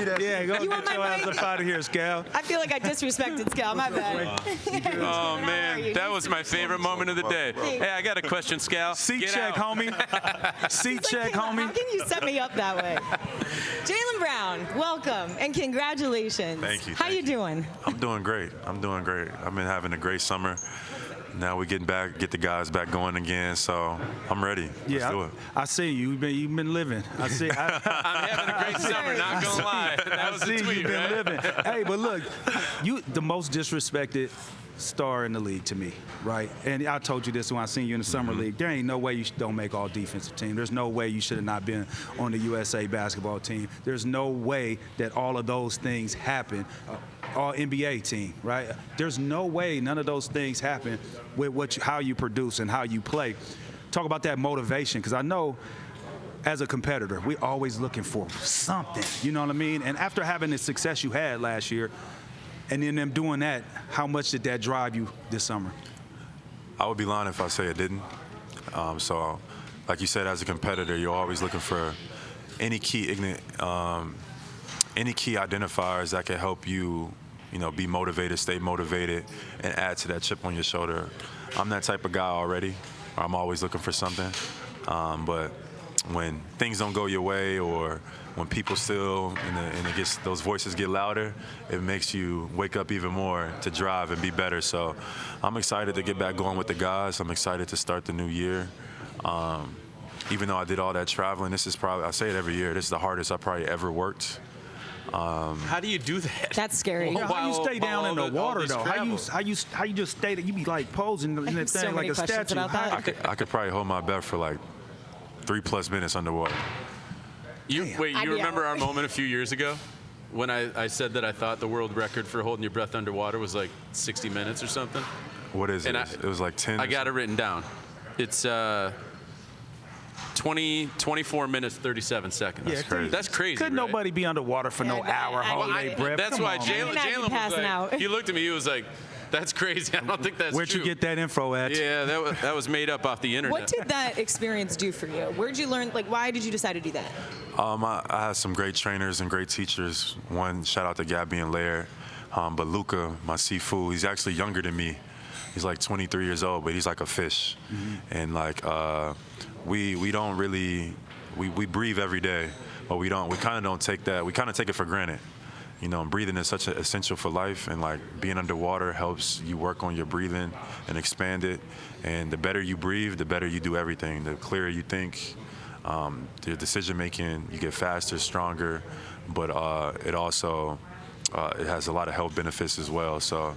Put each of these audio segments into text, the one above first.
Yeah, go You get want my your ass mic? up out of here, Scal. I feel like I disrespected Scal. My bad. Oh, man, that was my favorite moment of the day. Hey, I got a question, Scal. Seat Get check, out. homie. Seat check, How homie. can you set me up that way? Jaylen Brown, welcome and congratulations. Thank you. How you doing? I'm doing great. I've been having a great summer. Now we're getting back, get the guys back going again. So I'm ready. Let's do it. I see you. You've been living. I see. I'm having a great summer, not gonna lie. That was I a see tweet, you've been right? living. Hey, but look, you the most disrespected star in the league to me, right? And I told you this when I seen you in the summer league. There ain't no way you don't make all defensive team. There's no way you should have not been on the USA basketball team. There's no way that all of those things happen. All NBA team, right? There's no way none of those things happen with how you produce and how you play. Talk about that motivation, because I know as a competitor, we're always looking for something, you know what I mean? And after having the success you had last year, and then them doing that, how much did that drive you this summer? I would be lying if I say it didn't. So, like you said, as a competitor, you're always looking for any key identifiers that can help you, be motivated, stay motivated, and add to that chip on your shoulder. I'm that type of guy already. I'm always looking for something. But when things don't go your way, or when people still and it gets, those voices get louder, it makes you wake up even more to drive and be better. So I'm excited to get back going with the guys. I'm excited to start the new year. Even though I did all that traveling, this is probably, I say it every year, this is the hardest I probably ever worked. How do you do that? That's scary. How you stay down in the water though? How you just stay there? You be like posing in that so thing like many a questions statue. about that. I could probably hold my breath for like 3+ minutes underwater. Wait, I'd you be remember out. our moment a few years ago when I said that I thought the world record for holding your breath underwater was like 60 minutes or something? What is it? And It was like 10. I got it written down. It's 24 minutes, 37 seconds. Yeah, crazy. That's crazy, Couldn't right? nobody be underwater for no Yeah, hour holding their breath? That's Come why on, Jaylen man. I'd be was passing like, out. he looked at me, he was like, that's crazy. I don't think that's Where'd true. you get that info at? Yeah, that was made up off the internet. What did that experience do for you? Where'd you learn, why did you decide to do that? I had some great trainers and great teachers. One, shout out to Gabby and Laird. But Luca, my Sifu, he's actually younger than me. He's like 23 years old, but he's like a fish. And we don't really, we breathe every day, but we kind of don't take that, we kind of take it for granted. Breathing is such an essential for life, and being underwater helps you work on your breathing and expand it. And the better you breathe, the better you do everything. The clearer you think, your decision making, you get faster, stronger, but it also it has a lot of health benefits as well. So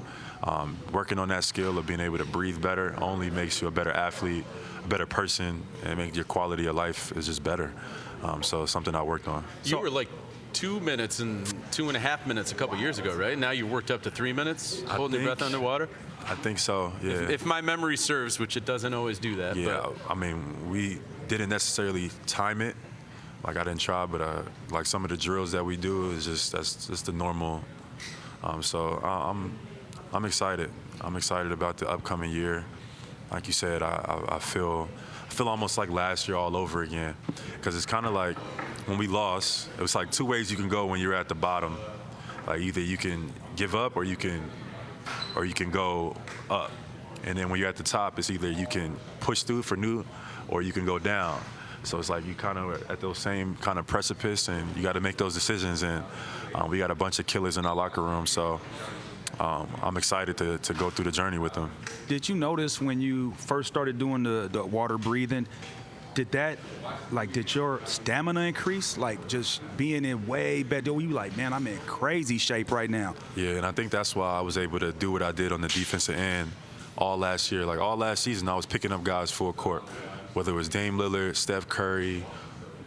working on that skill of being able to breathe better only makes you a better athlete, a better person, and make your quality of life is just better. So it's something I worked on. You were like 2 minutes and 2.5 minutes a couple years ago, right? Now you worked up to 3 minutes holding your breath underwater? I think so, yeah. If my memory serves, which it doesn't always do that. Yeah, But I mean, we didn't necessarily time it. I didn't try, but some of the drills that we do is that's just the normal. So I'm excited. I'm excited about the upcoming year. Like you said, I feel almost like last year all over again, because it's kind of like when we lost, it was like two ways you can go when you're at the bottom. Either you can give up or you can go up. And then when you're at the top, it's either you can push through for new or you can go down. So it's like you kind of at those same kind of precipice, and you got to make those decisions. And we got a bunch of killers in our locker room, so I'm excited to go through the journey with them. Did you notice when you first started doing the water breathing, did your stamina increase? Just being in way better, were you like, man, I'm in crazy shape right now? Yeah, and I think that's why I was able to do what I did on the defensive end all last year. All last season, I was picking up guys full court, whether it was Dame Lillard, Steph Curry.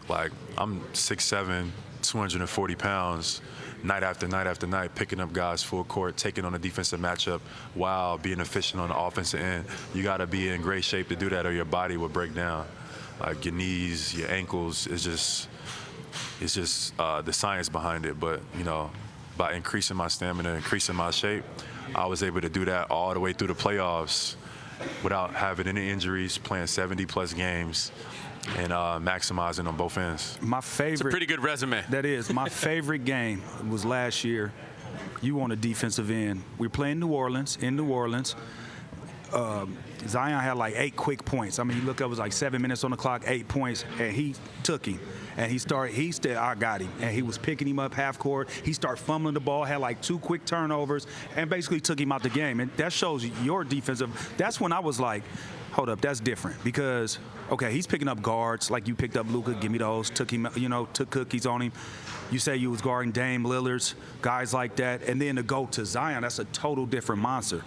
I'm 6'7", 240 pounds, night after night after night, picking up guys full court, taking on a defensive matchup while being efficient on the offensive end. You got to be in great shape to do that, or your body will break down. Your knees, your ankles, it's just the science behind it. But by increasing my stamina, increasing my shape, I was able to do that all the way through the playoffs without having any injuries, playing 70+ games. and maximizing on both ends. My It's a favorite. pretty good resume. That is my favorite game was last year. You on the defensive end. We were playing New Orleans in New Orleans. Zion had like 8 quick points. I mean, you look up, it was like 7 minutes on the clock, 8 points, and he took him. And he said, I got him. And he was picking him up half court. He started fumbling the ball, had like 2 quick turnovers, and basically took him out the game. And that shows your defensive. That's when I was like, hold up, that's different. Because, okay, he's picking up guards like you picked up Luka, give me those, took him, took cookies on him. You say you was guarding Dame Lillard's, guys like that. And then to go to Zion, that's a total different monster.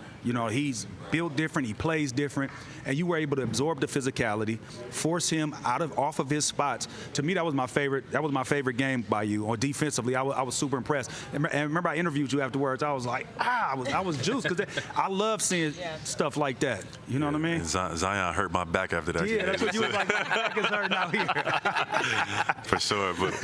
He's built different, he plays different, and you were able to absorb the physicality, force him off of his spots. To me, that was my favorite game by you. Or defensively, I was super impressed. And remember, I interviewed you afterwards. I was like, I was juiced because I love seeing stuff like that. You know what I mean? And Zion hurt my back after that. Yeah, that's what you was like. My back is hurting out here. For sure, but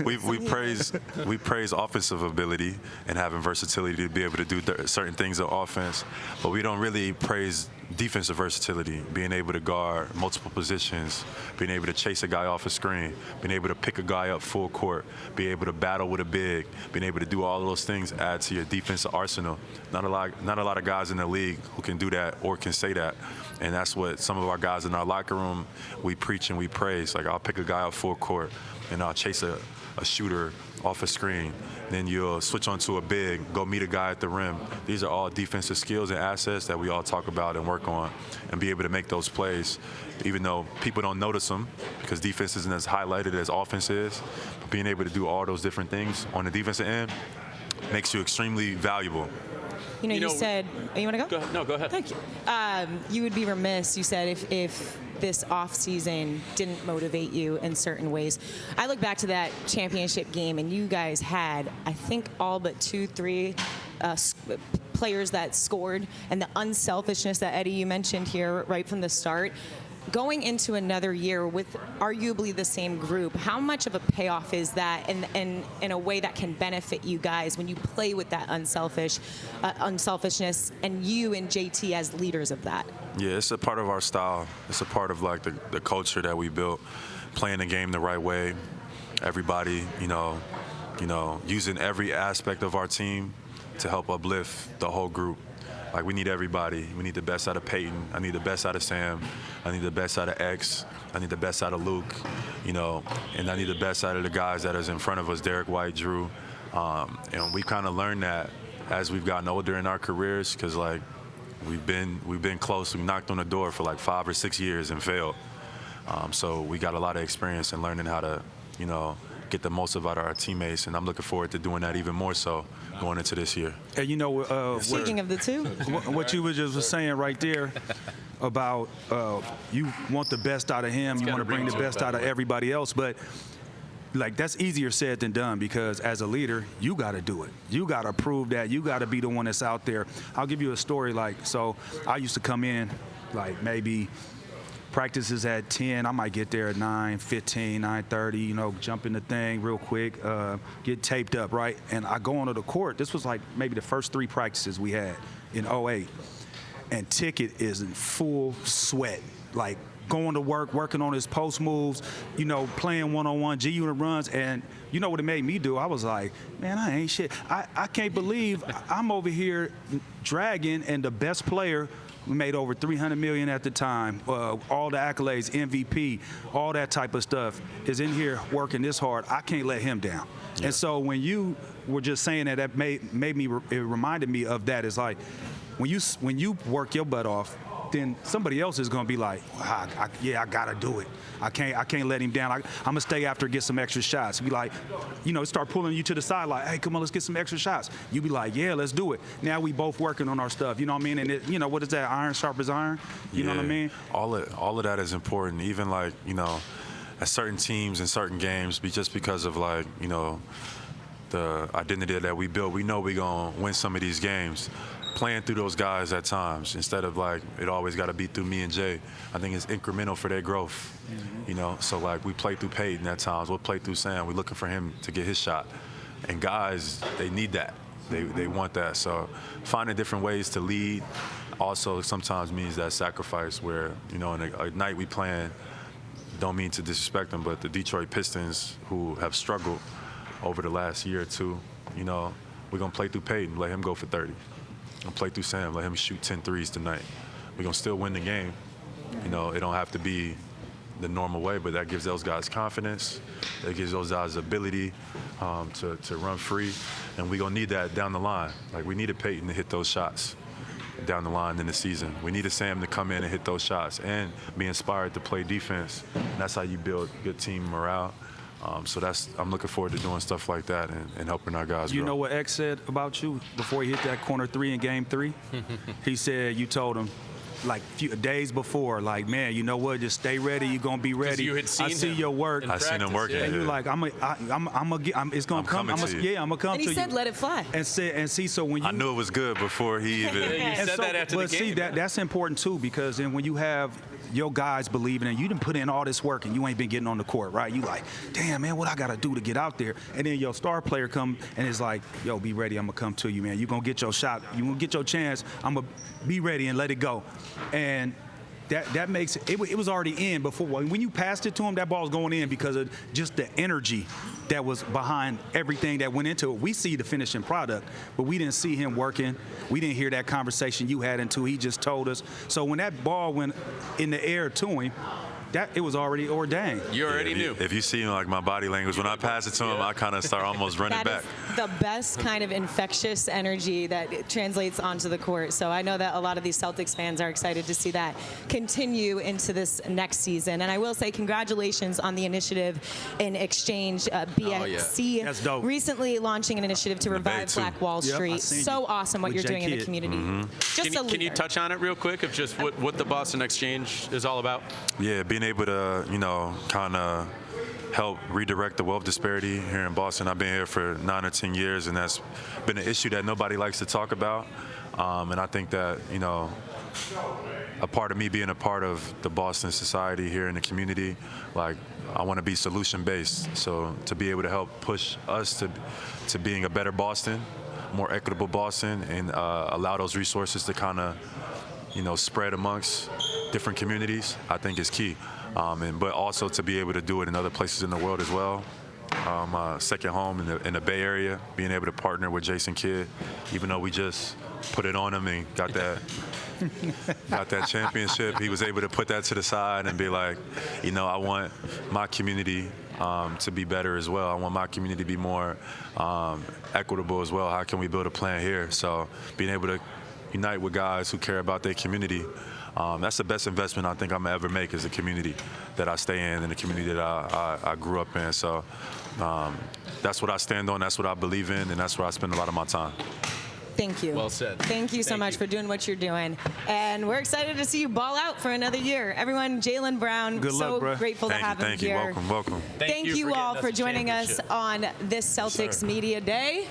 we praise offensive ability and having versatility to be able to do certain things on offense, but we don't really praise defensive versatility, being able to guard multiple positions, being able to chase a guy off a screen, being able to pick a guy up full court, being able to battle with a big, being able to do all of those things add to your defensive arsenal. Not a lot of guys in the league who can do that or can say that, and that's what some of our guys in our locker room, we preach and we praise. Like, I'll pick a guy up full court and I'll chase a shooter off a screen. Then you'll switch onto a big, go meet a guy at the rim. These are all defensive skills and assets that we all talk about and work on and be able to make those plays, even though people don't notice them because defense isn't as highlighted as offense is. But being able to do all those different things on the defensive end makes you extremely valuable. You said, you want to go? Go ahead. No, go ahead. Thank you. You would be remiss, you said, if this offseason didn't motivate you in certain ways. I look back to that championship game, and you guys had, I think, all but 2-3 players that scored, and the unselfishness that, Eddie, you mentioned here right from the start. Going into another year with arguably the same group, how much of a payoff is that in a way that can benefit you guys when you play with that unselfishness and you and JT as leaders of that? Yeah, it's a part of our style. It's a part of like the culture that we built, playing the game the right way. Everybody, using every aspect of our team to help uplift the whole group. Like, we need everybody. We need the best out of Peyton. I need the best out of Sam. I need the best out of X. I need the best out of Luke, and I need the best out of the guys that is in front of us, Derek White, Drew. And we kind of learned that as we've gotten older in our careers because, like, we've been close. We knocked on the door for like 5 or 6 years and failed. So we got a lot of experience in learning how to, get the most out of our teammates, and I'm looking forward to doing that even more so going into this year. And Speaking of the two, what you were just saying right there about you want the best out of him, you want to bring the best out of everybody else, but like, that's easier said than done because as a leader, you got to do it. You got to prove that. You got to be the one that's out there. I'll give you a story. So I used to come in maybe practices at 10. I might get there at 9:15, 9:30, jump in the thing real quick, get taped up, right? And I go onto the court. This was like maybe the first 3 practices we had in 2008. And Ticket is in full sweat, like going to work, working on his post moves, playing one-on-one G-unit runs. And you know what it made me do? I was like, man, I ain't shit. I can't believe I'm over here dragging, and the best player – we made over $300 million at the time. All the accolades, MVP, all that type of stuff is in here working this hard. I can't let him down. Yeah. And so when you were just saying that, that made me. It reminded me of that. It's like when you work your butt off, then somebody else is gonna be like, I gotta do it. I can't let him down. I'm gonna stay after, get some extra shots. Be like, start pulling you to the side, like, hey, come on, let's get some extra shots. You be like, yeah, let's do it. Now we both working on our stuff. You know what I mean? And what is that? Iron sharp as iron. You know what I mean? All of that is important. Even like at certain teams and certain games, just because of like the identity that we built, we know we're gonna win some of these games. Playing through those guys at times instead of like it always got to be through me and Jay. I think it's incremental for their growth, So like we play through Peyton at times, we'll play through Sam. We're looking for him to get his shot, and guys, they need that. They want that. So finding different ways to lead also sometimes means that sacrifice where in a night we playing don't mean to disrespect them, but the Detroit Pistons, who have struggled over the last year or two, we're going to play through Peyton, let him go for 30. We'll play through Sam, let him shoot 10 threes tonight. We're going to still win the game. It don't have to be the normal way, but that gives those guys confidence. That gives those guys ability to run free. And we're going to need that down the line. Like, we needed Peyton to hit those shots down the line in the season. We needed Sam to come in and hit those shots and be inspired to play defense. And that's how you build good team morale. I'm looking forward to doing stuff like that and helping our guys grow. You know what X said about you before he hit that corner 3 in Game 3? He said you told him, like few days before, like, man, you know what? Just stay ready. You're gonna be ready. You had seen I see your work. I seen him working. And you're like, it's gonna come. I'm gonna come And to he said, you. let it fly. And see, so when you I knew it was good before he even. You said that after the but game. see, that's important too, because then when you have your guys believing and you done put in all this work and you ain't been getting on the court, right? You like, damn, man, what I got to do to get out there? And then your star player come and is like, yo, be ready. I'm going to come to you, man. You're going to get your shot. You're going to get your chance. I'm going to be ready and let it go. And that makes it was already in before. When you passed it to him, that ball was going in because of just the energy that was behind everything that went into it. We see the finishing product, but we didn't see him working. We didn't hear that conversation you had until he just told us. So when that ball went in the air to him, that it was already ordained. You already knew. If you see like my body language, when I pass it to him, I kind of start almost running That back. is the best kind of infectious energy that it translates onto the court. So I know that a lot of these Celtics fans are excited to see that continue into this next season. And I will say congratulations on the initiative in exchange. BXC That's dope. recently launching an initiative to Bay, revive too. Black Wall Yep, I Street. seen So you awesome what with you're doing in the J-Kid. community. Just Can you leader. touch on it real quick of just what the Boston Exchange is all about? Yeah, being able to, kind of help redirect the wealth disparity here in Boston. I've been here for 9 or 10 years, and that's been an issue that nobody likes to talk about. And I think that, a part of me being a part of the Boston society here in the community, like, I want to be solution-based. So to be able to help push us to being a better Boston, more equitable Boston, and allow those resources to kind of, spread amongst different communities, I think is key. But also to be able to do it in other places in the world as well. Second home in the Bay Area, being able to partner with Jason Kidd, even though we just put it on him and got that championship, he was able to put that to the side and be like, I want my community to be better as well. I want my community to be more equitable as well. How can we build a plan here? So being able to unite with guys who care about their community, that's the best investment I think I'm gonna ever make, is the community that I stay in and the community that I grew up in. So that's what I stand on, that's what I believe in, and that's where I spend a lot of my time. Thank you. Well said. Thank you so Thank much you. for doing what you're doing. And we're excited to see you ball out for another year. Everyone, Jaylen Brown, Good so luck, bro. grateful to have him Thank you. here. Welcome. Thank you for all getting for us a joining us championship. on this Celtics Media Day.